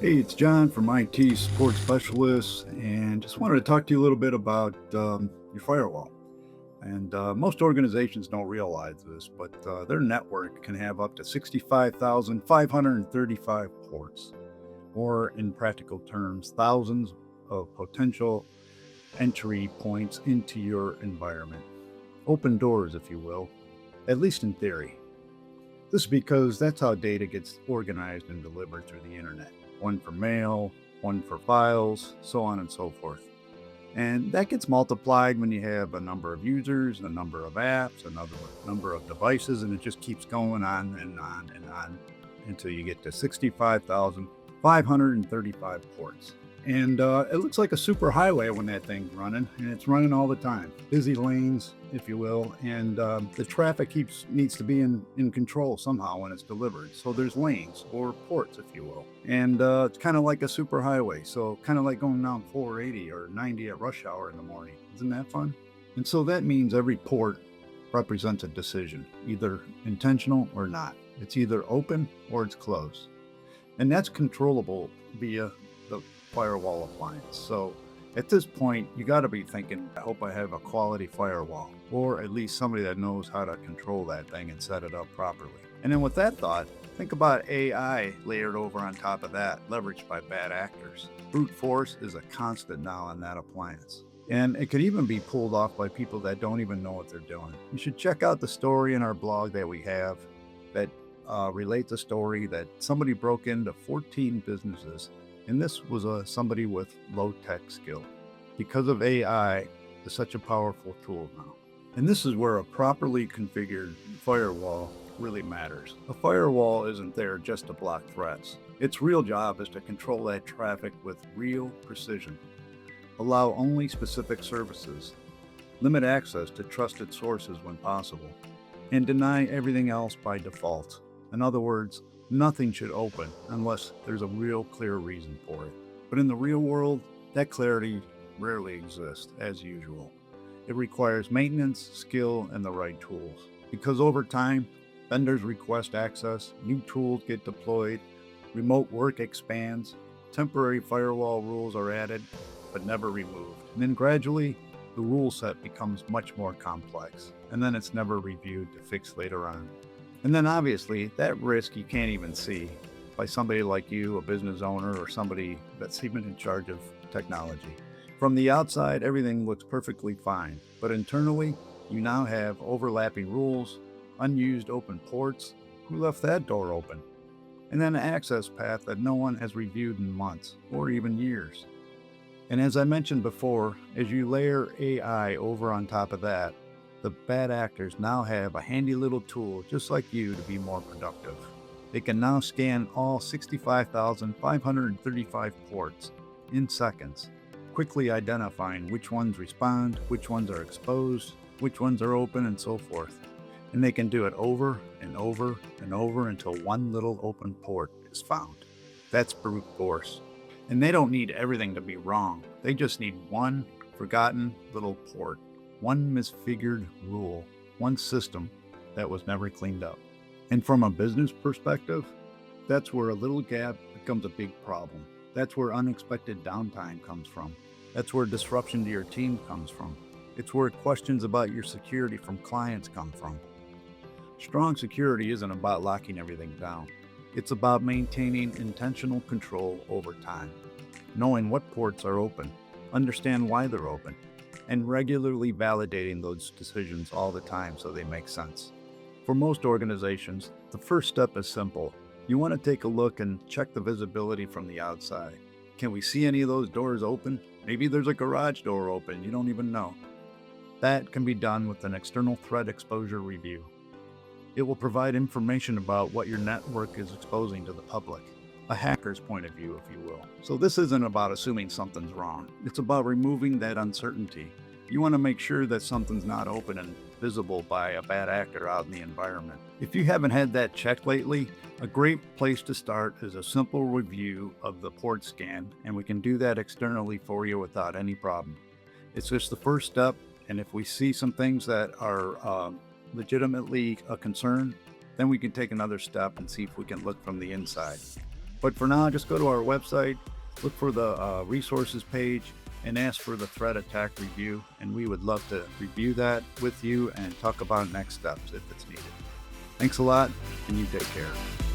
Hey, it's John from IT Support Specialist, and just wanted to talk to you a little bit about your firewall. And most organizations don't realize this, but their network can have up to 65,535 ports, or in practical terms, thousands of potential entry points into your environment. Open doors, if you will, at least in theory. This is because that's how data gets organized and delivered through the internet. One for mail, one for files, so on and so forth. And that gets multiplied when you have a number of users, a number of apps, another number of devices, and it just keeps going on and on and on until you get to 65,535 ports. And it looks like a super highway when that thing's running, and it's running all the time. Busy lanes, if you will, and the traffic needs to be in control somehow when it's delivered. So there's lanes or ports, if you will. And it's kind of like a super highway. So kind of like going down 480 or 90 at rush hour in the morning. Isn't that fun? And so that means every port represents a decision, either intentional or not. It's either open or it's closed. And that's controllable via the firewall appliance. So at this point, you got to be thinking, I hope I have a quality firewall, or at least somebody that knows how to control that thing and set it up properly. And then with that thought, think about AI layered over on top of that, leveraged by bad actors. Brute force is a constant now on that appliance. And it could even be pulled off by people that don't even know what they're doing. You should check out the story in our blog that we have that relates a story that somebody broke into 14 businesses. And this was somebody with low-tech skill. Because of AI, is such a powerful tool now. And this is where a properly configured firewall really matters. A firewall isn't there just to block threats. Its real job is to control that traffic with real precision. Allow only specific services. Limit access to trusted sources when possible. And deny everything else by default. In other words, nothing should open unless there's a real clear reason for it. But in the real world, that clarity rarely exists, as usual. It requires maintenance, skill, and the right tools. Because over time, vendors request access, new tools get deployed, remote work expands, temporary firewall rules are added, but never removed. And then gradually, the rule set becomes much more complex, and then it's never reviewed to fix later on. And then obviously, that risk you can't even see by somebody like you, a business owner, or somebody that's even in charge of technology. From the outside, everything looks perfectly fine, but internally, you now have overlapping rules, unused open ports. Who left that door open? And then an access path that no one has reviewed in months, or even years. And as I mentioned before, as you layer AI over on top of that, the bad actors now have a handy little tool just like you to be more productive. They can now scan all 65,535 ports in seconds, quickly identifying which ones respond, which ones are exposed, which ones are open, and so forth. And they can do it over and over and over until one little open port is found. That's brute force. And they don't need everything to be wrong. They just need one forgotten little port. One misfigured rule, one system that was never cleaned up. And from a business perspective, that's where a little gap becomes a big problem. That's where unexpected downtime comes from. That's where disruption to your team comes from. It's where questions about your security from clients come from. Strong security isn't about locking everything down. It's about maintaining intentional control over time, knowing what ports are open, understand why they're open, and regularly validating those decisions all the time so they make sense. For most organizations, the first step is simple. You want to take a look and check the visibility from the outside. Can we see any of those doors open? Maybe there's a garage door open, you don't even know. That can be done with an external threat exposure review. It will provide information about what your network is exposing to the public. A hacker's point of view, if you will. So this isn't about assuming something's wrong. It's about removing that uncertainty. You want to make sure that something's not open and visible by a bad actor out in the environment. If you haven't had that checked lately, a great place to start is a simple review of the port scan, and we can do that externally for you without any problem. It's just the first step, and if we see some things that are legitimately a concern, then we can take another step and see if we can look from the inside. But for now, just go to our website, look for the resources page, and ask for the threat attack review. And we would love to review that with you and talk about next steps if it's needed. Thanks a lot, and you take care.